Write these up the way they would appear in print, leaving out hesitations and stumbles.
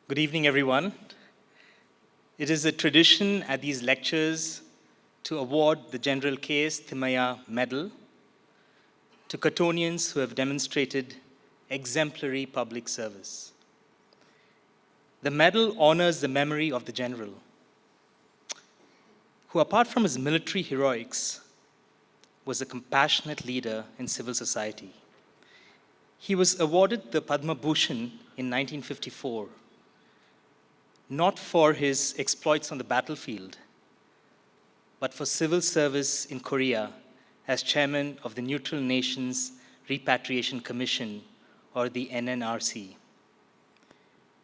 Good evening, everyone. It is a tradition at these lectures to award the General K.S. Thimayya Medal to Cottonians who have demonstrated exemplary public service. The medal honors the memory of the general, who, apart from his military heroics, was a compassionate leader in civil society. He was awarded the Padma Bhushan in 1954, not for his exploits on the battlefield, but for civil service in Korea as chairman of the Neutral Nations Repatriation Commission, or the NNRC.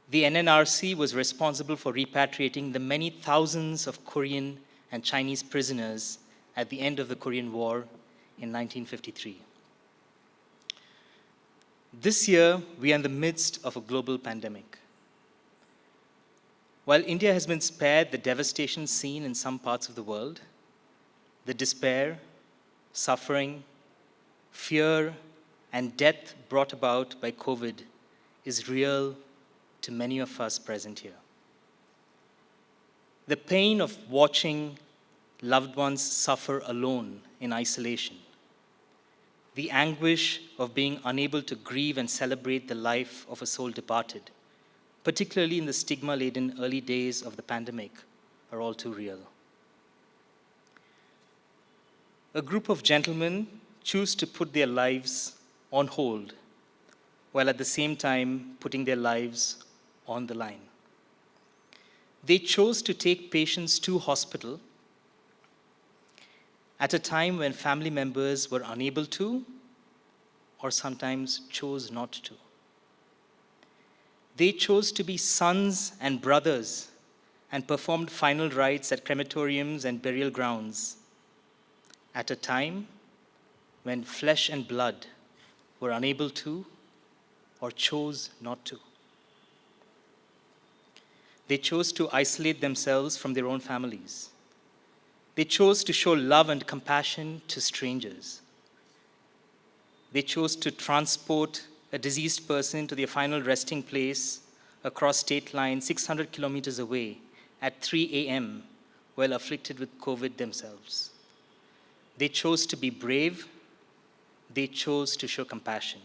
The NNRC was responsible for repatriating the many thousands of Korean and Chinese prisoners at the end of the Korean War in 1953. This year, we are in the midst of a global pandemic. While India has been spared the devastation seen in some parts of the world, the despair, suffering, fear, and death brought about by COVID is real to many of us present here. The pain of watching loved ones suffer alone in isolation, the anguish of being unable to grieve and celebrate the life of a soul departed, particularly in the stigma-laden early days of the pandemic, are all too real. A group of gentlemen choose to put their lives on hold, while at the same time putting their lives on the line. They chose to take patients to hospital at a time when family members were unable to, or sometimes chose not to. They chose to be sons and brothers and performed final rites at crematoriums and burial grounds at a time when flesh and blood were unable to or chose not to. They chose to isolate themselves from their own families. They chose to show love and compassion to strangers. They chose to transport a diseased person to their final resting place across state lines 600 kilometers away at 3 a.m. while afflicted with COVID themselves. They chose to be brave. They chose to show compassion.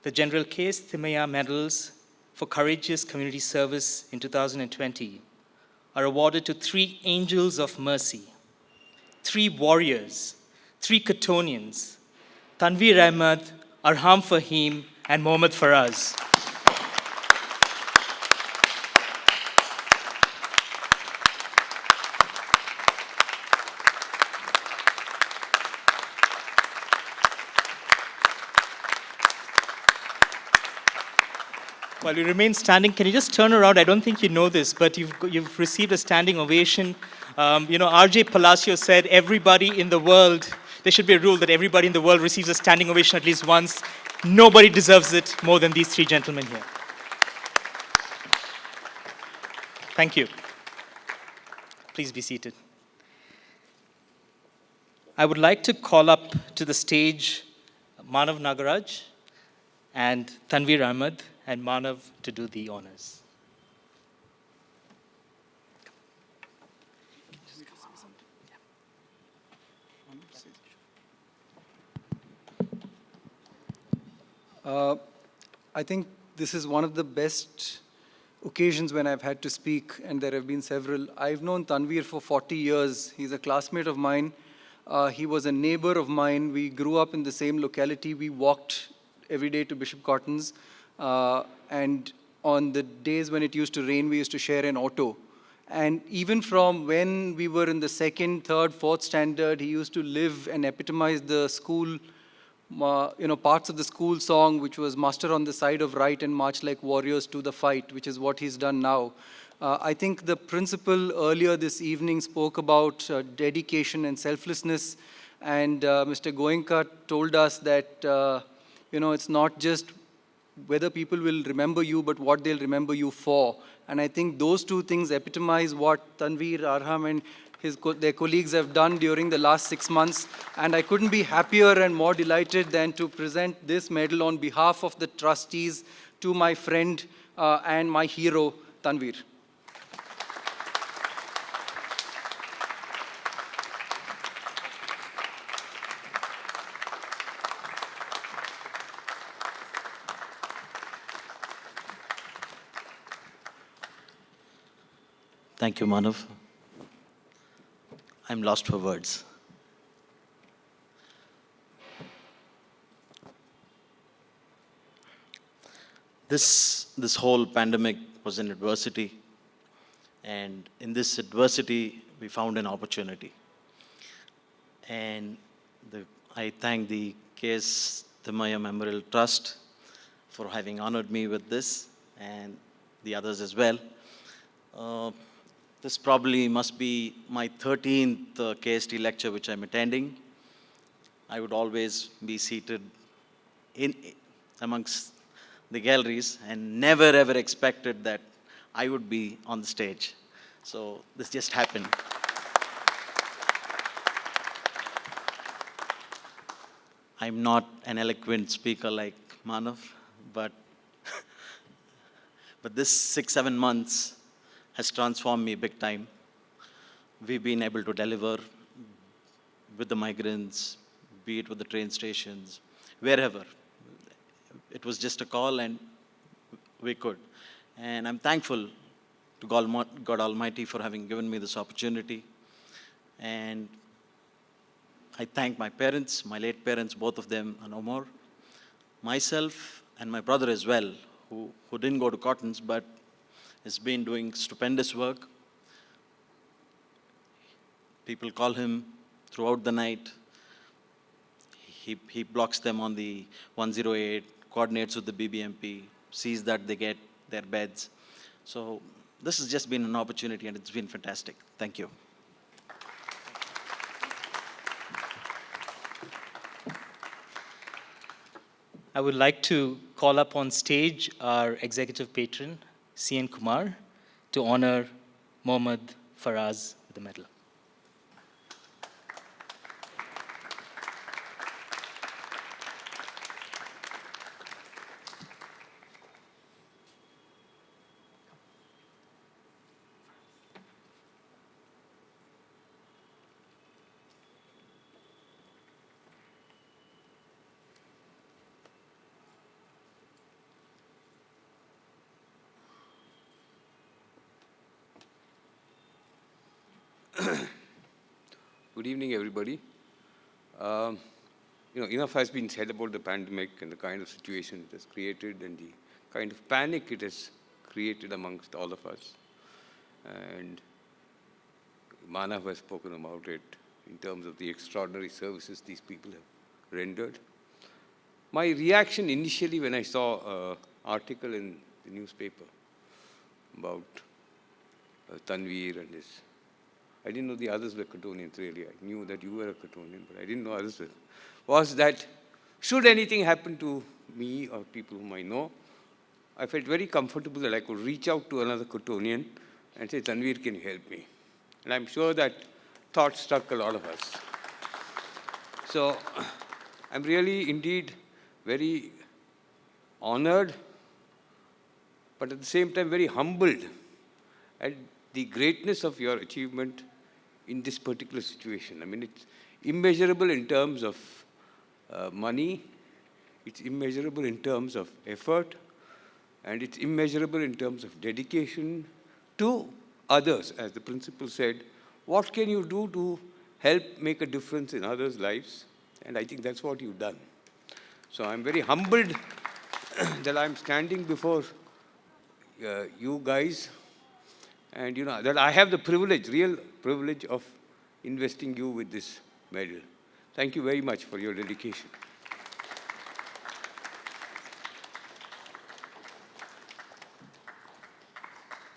The General K.S. Thimayya Medals for courageous community service in 2020 are awarded to 3 angels of mercy, 3 warriors, 3 Cottonians, Tanveer Ahmed, Arham Fahim, and Mohammad Faraz. While you remain standing, can you just turn around? I don't think you know this, but you've received a standing ovation. R.J. Palacio said everybody in the world, there should be a rule that everybody in the world receives a standing ovation at least once. Nobody deserves it more than these 3 gentlemen here. Thank you. Please be seated. I would like to call up to the stage Manav Nagaraj and Tanveer Ahmed and Manav to do the honors. I think this is one of the best occasions when I've had to speak, and there have been several. I've known Tanveer for 40 years. He's a classmate of mine. He was a neighbor of mine. We grew up in the same locality. We walked every day to Bishop Cotton's. And on the days when it used to rain, we used to share an auto. And even from when we were in the 2nd, 3rd, 4th standard, he used to live and epitomize the school, parts of the school song, which was "Muster on the side of right and march like warriors to the fight," which is what he's done now. I think the principal earlier this evening spoke about dedication and selflessness. And Mr. Goenka told us that, it's not just whether people will remember you, but what they'll remember you for. And I think those 2 things epitomize what Tanveer, Arham, and their colleagues have done during the last 6 months. And I couldn't be happier and more delighted than to present this medal on behalf of the trustees to my friend and my hero, Tanveer. Thank you, Manav. I'm lost for words. This whole pandemic was an adversity, and in this adversity, we found an opportunity. And I thank the K.S. Thimmaiya Memorial Trust for having honored me with this, and the others as well. This probably must be my 13th KST lecture which I'm attending. I would always be seated amongst the galleries and never ever expected that I would be on the stage. So this just happened. I'm not an eloquent speaker like Manav, but this 6-7 months has transformed me big time. We've been able to deliver with the migrants, be it with the train stations, wherever. It was just a call and we could. And I'm thankful to God Almighty for having given me this opportunity. And I thank my parents, my late parents, both of them are no more. Myself and my brother as well, who didn't go to Cottons, but has been doing stupendous work. People call him throughout the night. He blocks them on the 108, coordinates with the BBMP, sees that they get their beds. So this has just been an opportunity and it's been fantastic. Thank you. I would like to call up on stage our executive patron, C.N. Kumar, to honor Mohammad Faraz with the medal. Good evening, everybody. Enough has been said about the pandemic and the kind of situation it has created and the kind of panic it has created amongst all of us. And Manav has spoken about it in terms of the extraordinary services these people have rendered. My reaction initially when I saw an article in the newspaper about Tanveer and his, I didn't know the others were Cottonians really. I knew that you were a Cottonian, but I didn't know others were. Was that should anything happen to me or people whom I know, I felt very comfortable that I could reach out to another Cottonian and say, Tanveer, can you help me? And I'm sure that thought struck a lot of us. So I'm really indeed very honored, but at the same time very humbled at the greatness of your achievement in this particular situation. I mean, it's immeasurable in terms of money, it's immeasurable in terms of effort, and it's immeasurable in terms of dedication to others. As the principal said, what can you do to help make a difference in others' lives? And I think that's what you've done. So I'm very humbled that I'm standing before you guys, and that I have the privilege, real privilege of investing you with this medal. Thank you very much for your dedication.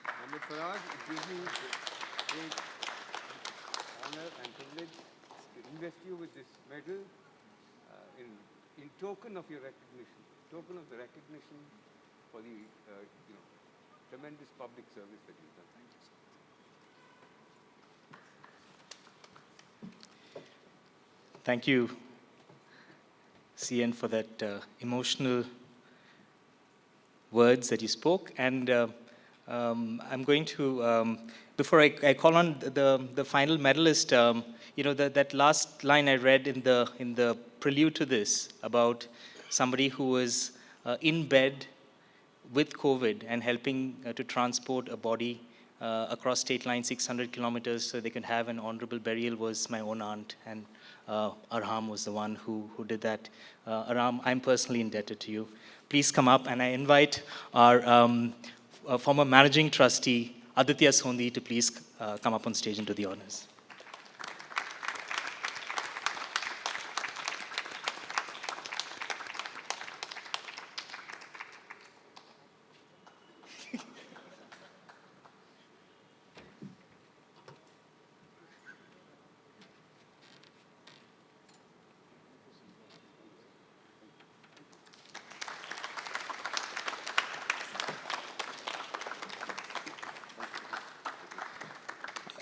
Mohammad Faraz, it gives me great honor and privilege to invest you with this medal in token of your recognition, token of the recognition for the tremendous public service that you've done. Thank you, sir. Thank you, CN, for that emotional words that you spoke. And I'm going to, before I call on the final medalist, that last line I read in the prelude to this about somebody who was in bed with COVID and helping to transport a body across state line 600 kilometers so they can have an honorable burial was my own aunt. And Arham was the one who did that. Arham, I'm personally indebted to you. Please come up, and I invite our former managing trustee, Aditya Sondi, to please come up on stage and do the honors.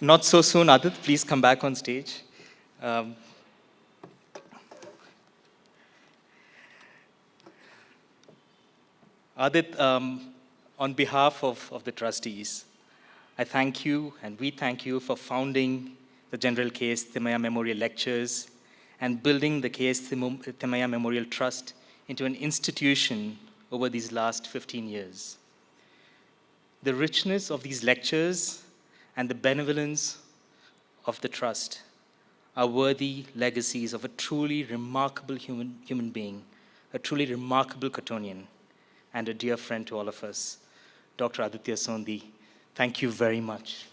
Not so soon, Adit, please come back on stage. Adit, on behalf of the trustees, I thank you and we thank you for founding the General K.S. Thimayya Memorial Lectures and building the K.S. Thimayya Memorial Trust into an institution over these last 15 years. The richness of these lectures and the benevolence of the trust are worthy legacies of a truly remarkable human being, a truly remarkable Cottonian, and a dear friend to all of us, Dr. Aditya Sondi. Thank you very much.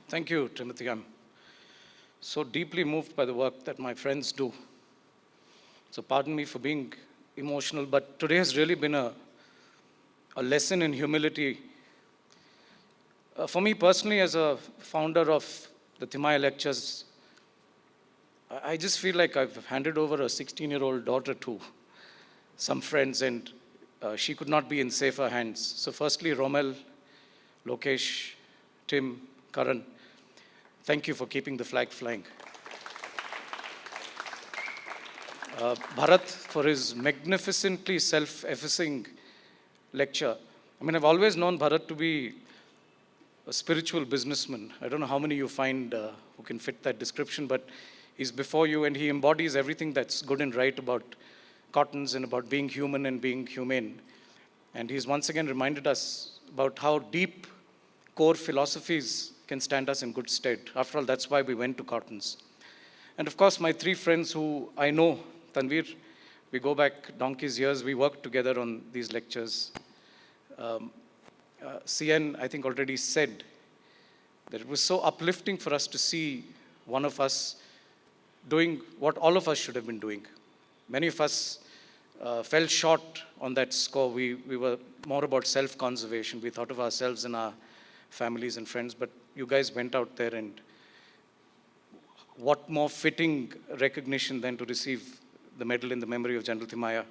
Thank you, Timothy. I'm so deeply moved by the work that my friends do. So pardon me for being emotional, but today has really been a lesson in humility. For me personally, as a founder of the Thimayya Lectures, I just feel like I've handed over a 16-year-old daughter to some friends, and she could not be in safer hands. So firstly, Romel, Lokesh, Tim, Karan, thank you for keeping the flag flying. Bharat for his magnificently self-effacing lecture. I mean, I've always known Bharat to be a spiritual businessman. I don't know how many you find who can fit that description, but he's before you and he embodies everything that's good and right about Cottons and about being human and being humane. And he's once again reminded us about how deep core philosophies can stand us in good stead. After all, that's why we went to Cottons. And of course, my three friends who I know, Tanveer, we go back donkey's years, we worked together on these lectures. CN, I think, already said that it was so uplifting for us to see one of us doing what all of us should have been doing. Many of us fell short on that score. We were more about self-conservation. We thought of ourselves and our families and friends, but you guys went out there, and what more fitting recognition than to receive the medal in the memory of General Thimayya.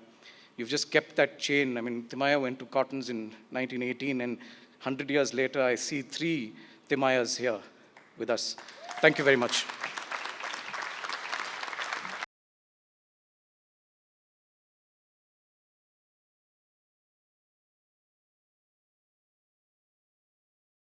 You've just kept that chain. I mean, Thimayya went to Cottons in 1918, and 100 years later, I see 3 Thimayyas here with us. Thank you very much.